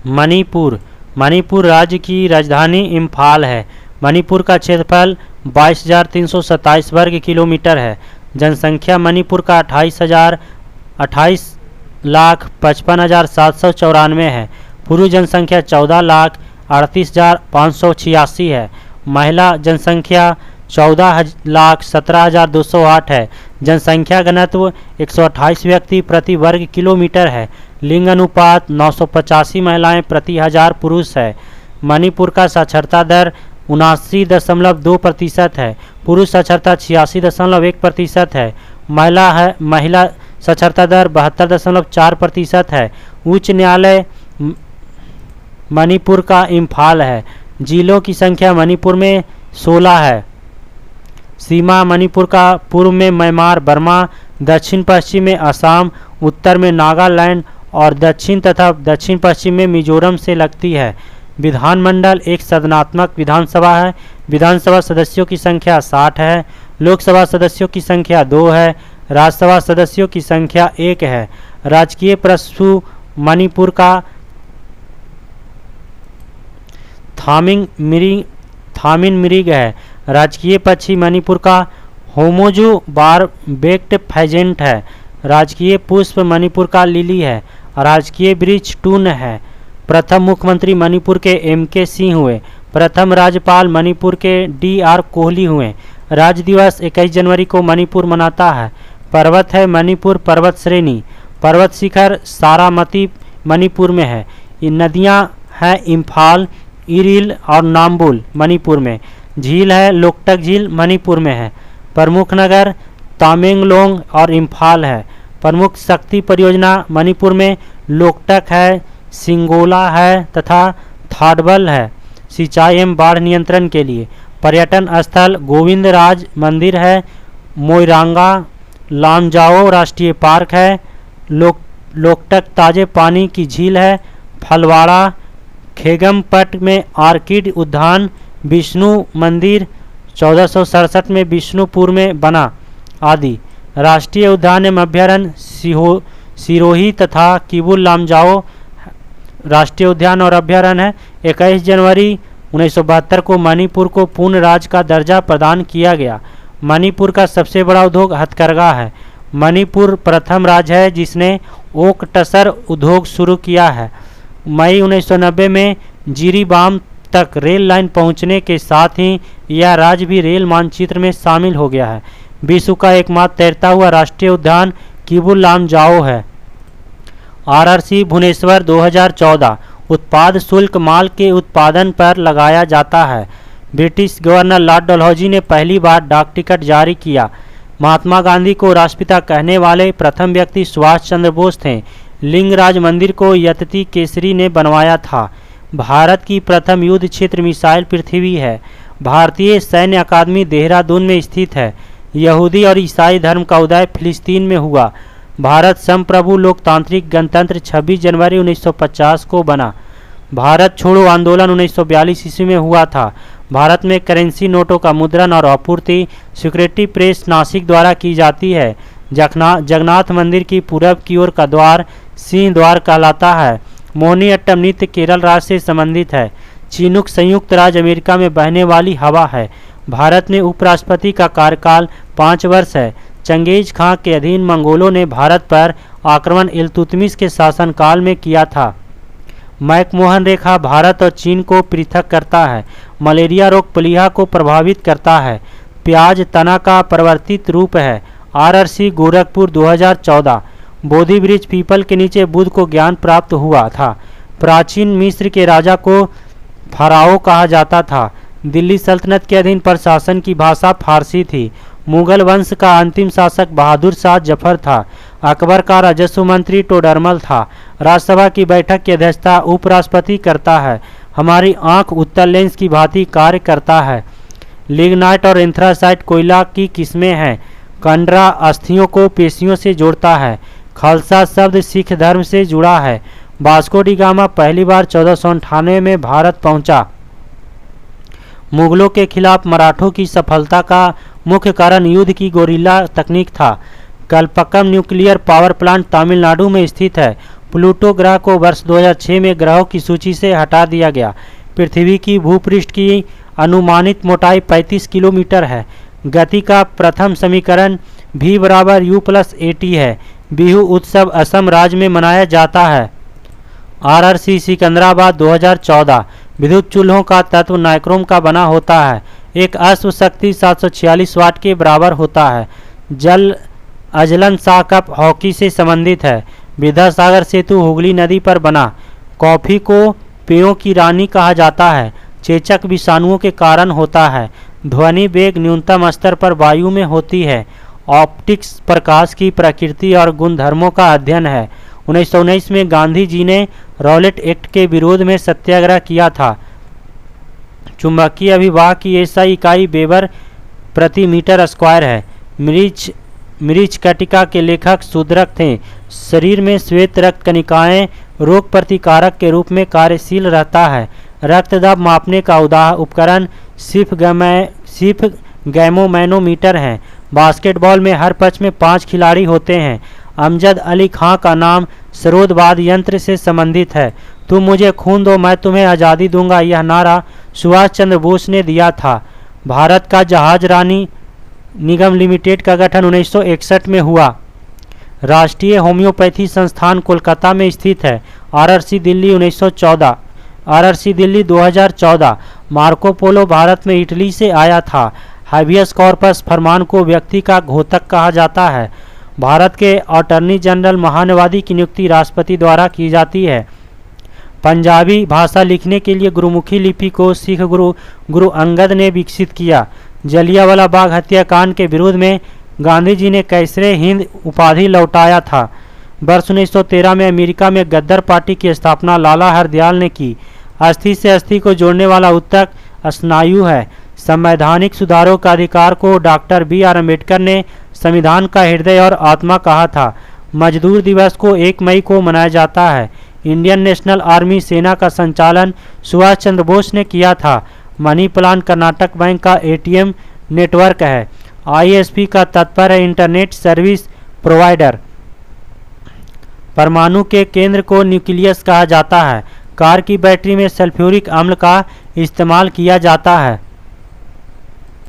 मणिपुर। मणिपुर राज्य की राजधानी इम्फाल है। मणिपुर का क्षेत्रफल 22,327 वर्ग किलोमीटर है। जनसंख्या मणिपुर का 28,55,794 है। पुरुष जनसंख्या 14,38,586 है। महिला जनसंख्या 14,17,208 है। जनसंख्या घनत्व 128 व्यक्ति प्रति वर्ग किलोमीटर है। लिंग अनुपात 985 महिलाएं प्रति 1000 पुरुष है। मणिपुर का साक्षरता दर 79.2% है। पुरुष साक्षरता 86.1% है। महिला साक्षरता दर 72.4% है। उच्च न्यायालय मणिपुर का इम्फाल है। जिलों की संख्या मणिपुर में 16 है। सीमा मणिपुर का पूर्व में म्यांमार बर्मा, दक्षिण पश्चिम में असम, उत्तर में नागालैंड और दक्षिण तथा दक्षिण पश्चिम में मिजोरम से लगती है। विधानमंडल एक सदनात्मक विधानसभा है। विधानसभा सदस्यों की संख्या 60 है। लोकसभा सदस्यों की संख्या 2 है। राज्यसभा सदस्यों की संख्या 1 है। राजकीय पशु मणिपुर का थामिन मृग है। राजकीय पक्षी मणिपुर का होमोजू बारबेक्ड फेजेंट है। राजकीय पुष्प मणिपुर का लिली है। राजकीय वृक्ष टून है। प्रथम मुख्यमंत्री मणिपुर के MK सिंह हुए। प्रथम राज्यपाल मणिपुर के DR कोहली हुए। राज्य दिवस 21 जनवरी को मणिपुर मनाता है। पर्वत है मणिपुर पर्वत श्रेणी। पर्वत शिखर सारामती मणिपुर में है। नदियाँ हैं इम्फाल, इरिल और नाम्बुल मणिपुर में। झील है लोकटक झील मणिपुर में है। प्रमुख नगर तामेंगलोंग और इम्फाल है। प्रमुख शक्ति परियोजना मणिपुर में लोकटक है, सिंगोला है तथा थाडबल है सिंचाई एवं बाढ़ नियंत्रण के लिए। पर्यटन स्थल गोविंदराज मंदिर है। मोइरांगा लामजाओ राष्ट्रीय पार्क है। लोकटक ताजे पानी की झील है। फलवाड़ा खेगमपट में आर्किड उद्यान। विष्णु मंदिर 1467 में विष्णुपुर में बना आदि। राष्ट्रीय उद्यान एवं अभ्यारण्य सिरोही तथा किबुल लामजाओ राष्ट्रीय उद्यान और अभ्यारण्य है। 21 जनवरी 1972 को मणिपुर को पूर्ण राज्य का दर्जा प्रदान किया गया। मणिपुर का सबसे बड़ा उद्योग हथकरघा है। मणिपुर प्रथम राज्य है जिसने ओक टसर उद्योग शुरू किया है। मई 1990 में जिरीबाम तक रेल लाइन पहुंचने के साथ ही यह राज्य भी रेल मानचित्र में शामिल हो गया है। विश्व का एकमात्र तैरता हुआ राष्ट्रीय उद्यान किबुल लामजाओ है। RRC भुवनेश्वर 2014 उत्पाद शुल्क माल के उत्पादन पर लगाया जाता है। ब्रिटिश गवर्नर लॉर्ड डलहौजी ने पहली बार डाक टिकट जारी किया। महात्मा गांधी को राष्ट्रपिता कहने वाले प्रथम व्यक्ति सुभाष चंद्र बोस थे। लिंगराज मंदिर को यतती केसरी ने बनवाया था। भारत की प्रथम युद्ध क्षेत्र मिसाइल पृथ्वी है। भारतीय सैन्य अकादमी देहरादून में स्थित है। यहूदी और ईसाई धर्म का उदय फिलिस्तीन में हुआ। भारत संप्रभु लोकतांत्रिक गणतंत्र 26 जनवरी 1950 को बना। भारत छोड़ो आंदोलन 1942 ईस्वी में हुआ था। भारत में करेंसी नोटों का मुद्रण और आपूर्ति सिक्योरिटी प्रेस नासिक द्वारा की जाती है। जगन्नाथ मंदिर की पूरब की ओर का द्वार सिंह द्वार कहलाता है। मोहिनीअट्टम नृत्य केरल राज्य से संबंधित है। चिनूक संयुक्त राज्य अमेरिका में बहने वाली हवा है। भारत में उपराष्ट्रपति का कार्यकाल 5 वर्ष है। चंगेज खां के अधीन मंगोलों ने भारत पर आक्रमण इल्तुतमिश के शासनकाल में किया था। मैकमोहन रेखा भारत और चीन को पृथक करता है। मलेरिया रोग प्लीहा को प्रभावित करता है। प्याज तना का परिवर्तित रूप है। RRC गोरखपुर 2014 बोधि वृक्ष पीपल के नीचे बुद्ध को ज्ञान प्राप्त हुआ था। प्राचीन मिस्र के राजा को फराओ कहा जाता था। दिल्ली सल्तनत के अधीन प्रशासन की भाषा फारसी थी। मुगल वंश का अंतिम शासक बहादुर शाह जफर था। अकबर का राजस्व मंत्री टोडरमल था। राज्यसभा की बैठक की अध्यक्षता उपराष्ट्रपति करता है। हमारी आंख उत्तल लेंस की भांति कार्य करता है। लिग्नाइट और एंथ्रासाइट कोयला की किस्में हैं। कंडरा अस्थियों को पेशियों से जोड़ता है। खालसा शब्द सिख धर्म से जुड़ा है। वास्को डी गामा पहली बार 1498 में भारत पहुंचा। मुगलों के खिलाफ मराठों की सफलता का मुख्य कारण युद्ध की गोरिल्ला तकनीक था। Kalpakkam nuclear power plant Tamil Nadu में स्थित है। प्लूटो ग्रह को वर्ष 2006 में ग्रहों की सूची से हटा दिया गया। पृथ्वी की भूपृष्ठ की अनुमानित मोटाई 35 किलोमीटर है। गति का प्रथम समीकरण v बराबर u प्लस at है। बिहू उत्सव असम राज्य में मनाया जाता है। RRC सिकंदराबाद 2014 विद्युत चूल्हों का तत्व नाइक्रोम का बना होता है। एक अश्व शक्ति 746 वाट के बराबर होता है। जल अजलन शाह कप हॉकी से संबंधित है। विद्यासागर सेतु हुगली नदी पर बना। कॉफ़ी को पेयों की रानी कहा जाता है। चेचक विषाणुओं के कारण होता है। ध्वनि वेग न्यूनतम स्तर पर वायु में होती है। ऑप्टिक्स प्रकाश की प्रकृति और गुणधर्मों का अध्ययन है। 1919 में गांधी जी ने रॉलेट एक्ट के विरोध में सत्याग्रह किया था। चुंबकीय अभिवाह की ऐसा इकाई वेबर प्रति मीटर स्क्वायर है। मरीच कटिका के लेखक शूद्रक थे। शरीर में श्वेत रक्त कणिकाएं रोग प्रतिकारक के रूप में कार्यशील रहता है। रक्त दबाव मापने का उपकरण सिर्फ गैमोमैनोमीटर है। बास्केटबॉल में हर पक्ष में 5 खिलाड़ी होते हैं। अमजद अली खां का नाम सरोदवाद यंत्र से संबंधित है। तुम मुझे खून दो मैं तुम्हें आज़ादी दूंगा, यह नारा सुभाष चंद्र बोस ने दिया था। भारत का जहाज रानी निगम लिमिटेड का गठन 1961 में हुआ। राष्ट्रीय होम्योपैथी संस्थान कोलकाता में स्थित है। RRC Delhi 1914। RRC Delhi 2014। Marco Polo Bharat में इटली से आया था। हाइबियस कॉर्पस फरमान को व्यक्ति का घोतक कहा जाता है। भारत के अटॉर्नी जनरल महान्यायवादी की नियुक्ति राष्ट्रपति द्वारा की जाती है। पंजाबी भाषा लिखने के लिए गुरुमुखी लिपि को सिख गुरु अंगद ने विकसित किया। जलियांवाला बाग हत्याकांड के विरोध में गांधी जी ने कैसरे हिंद उपाधि लौटाया था। वर्ष 1913 में अमेरिका में गद्दर पार्टी की स्थापना लाला हरदयाल ने की। अस्थि से अस्थि को जोड़ने वाला ऊतक स्नायु है। संवैधानिक सुधारों का अधिकार को डॉक्टर BR अम्बेडकर ने संविधान का हृदय और आत्मा कहा था। मजदूर दिवस को 1 मई को मनाया जाता है। इंडियन नेशनल आर्मी सेना का संचालन सुभाष चंद्र बोस ने किया था। मनी प्लांट कर्नाटक बैंक का ATM नेटवर्क है। ISP का तात्पर्य है इंटरनेट सर्विस प्रोवाइडर। परमाणु के केंद्र को न्यूक्लियस कहा जाता है। कार की बैटरी में सल्फ्यूरिक अम्ल का इस्तेमाल किया जाता है।